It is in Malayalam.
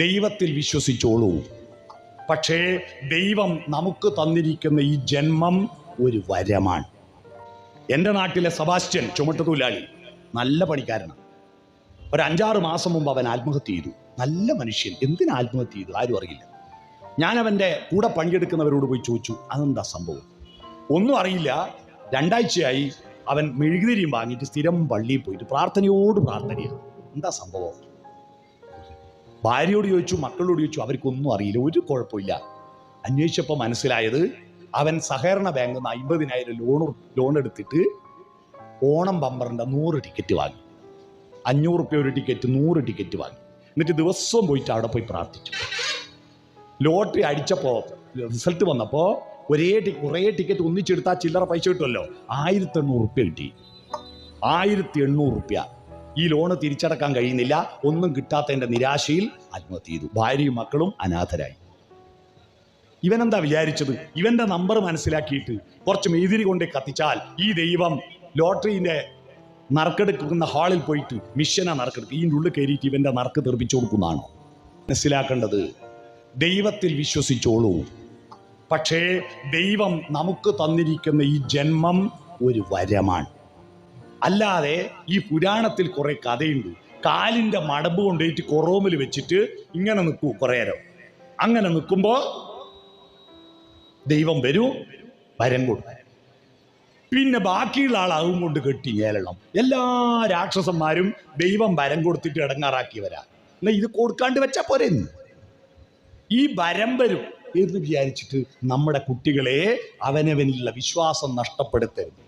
ദൈവത്തിൽ വിശ്വസിച്ചോളൂ. പക്ഷേ ദൈവം നമുക്ക് തന്നിരിക്കുന്ന ഈ ജന്മം ഒരു വരമാണ്. എൻ്റെ നാട്ടിലെ സെബാസ്റ്റ്യൻ ചുമട്ടുതൊഴിലാളി നല്ല പണിക്കാരനാണ്. ഒരു 5-6 മാസം മുമ്പ് അവൻ ആത്മഹത്യ ചെയ്തു. നല്ല മനുഷ്യൻ, എന്തിനാ ആത്മഹത്യ ചെയ്തു ആരും അറിയില്ല. ഞാൻ അവൻ്റെ കൂടെ പണിയെടുക്കുന്നവരോട് പോയി ചോദിച്ചു, അതെന്താ സംഭവം? ഒന്നും അറിയില്ല. 2 ആഴ്ചയായി അവൻ മെഴുകുതിരിയും വാങ്ങിയിട്ട് സ്ഥിരം പള്ളിയിൽ പോയിട്ട് പ്രാർത്ഥനയാണ്. എന്താ സംഭവം? ഭാര്യയോട് ചോദിച്ചു, മക്കളോട് ചോദിച്ചു, അവർക്കൊന്നും അറിയില്ല, ഒരു കുഴപ്പമില്ല. അന്വേഷിച്ചപ്പോൾ മനസ്സിലായത്, അവൻ സഹകരണ ബാങ്കിൽ നിന്ന് 50,000 ലോൺ എടുത്തിട്ട് ഓണം ബമ്പറിൻ്റെ 100 ടിക്കറ്റ് വാങ്ങി. 500 റുപ്യ ഒരു ടിക്കറ്റ്, 100 ടിക്കറ്റ് വാങ്ങി. എന്നിട്ട് ദിവസവും പോയിട്ട് അവിടെ പോയി പ്രാർത്ഥിച്ചു. ലോട്ടറി അടിച്ചപ്പോൾ റിസൾട്ട് വന്നപ്പോൾ കുറേ ടിക്കറ്റ് ഒന്നിച്ചെടുത്താൽ ചില്ലറ പൈസ കിട്ടുമല്ലോ. 1800 റുപ്യ കിട്ടി. 1800 റുപ്യ. ഈ ലോണ് തിരിച്ചടക്കാൻ കഴിയുന്നില്ല. ഒന്നും കിട്ടാത്തതിൻ്റെ നിരാശയിൽ ആത്മഹത്യ ചെയ്തു. ഭാര്യയും മക്കളും അനാഥരായി. ഇവനെന്താ വിചാരിച്ചത്? ഇവന്റെ നമ്പർ മനസ്സിലാക്കിയിട്ട് കുറച്ച് മെഴുതിരി കൊണ്ട് കത്തിച്ചാൽ ഈ ദൈവം ലോട്ടറിന്റെ നറുക്കെടുക്കുന്ന ഹാളിൽ പോയിട്ട് മിഷനാ നറുക്കെടുക്കുക, ഇതിൻ്റെ ഉള്ളിൽ കയറിയിട്ട് ഇവന്റെ നറുക്ക് തെറിപ്പിച്ചു കൊടുക്കുന്നതാണോ? മനസ്സിലാക്കേണ്ടത്, ദൈവത്തിൽ വിശ്വസിച്ചോളൂ. പക്ഷേ ദൈവം നമുക്ക് തന്നിരിക്കുന്ന ഈ ജന്മം ഒരു വരമാണ്. അല്ലാതെ ഈ പുരാണത്തിൽ കുറെ കഥയുണ്ട്. കാലിൻ്റെ മടമ്പ് കൊണ്ടുപോയിട്ട് കൊറോമിൽ വെച്ചിട്ട് ഇങ്ങനെ നിൽക്കൂ കുറേ നേരം. അങ്ങനെ നിൽക്കുമ്പോൾ ദൈവം വരും, വരം കൊടുക്കും. പിന്നെ ബാക്കിയുള്ള ആളാവും കൊണ്ട് കെട്ടി ഏലണം. എല്ലാ രാക്ഷസന്മാരും ദൈവം വരം കൊടുത്തിട്ട് ഇടങ്ങാറാക്കി വരാം. എന്നാ ഇത് കൊടുക്കാണ്ട് വെച്ചാൽ പോരെന്ന്. ഈ വരം വരും എന്ന് വിചാരിച്ചിട്ട് നമ്മുടെ കുട്ടികളെ അവനവനിലുള്ള വിശ്വാസം നഷ്ടപ്പെടുത്തരുത്.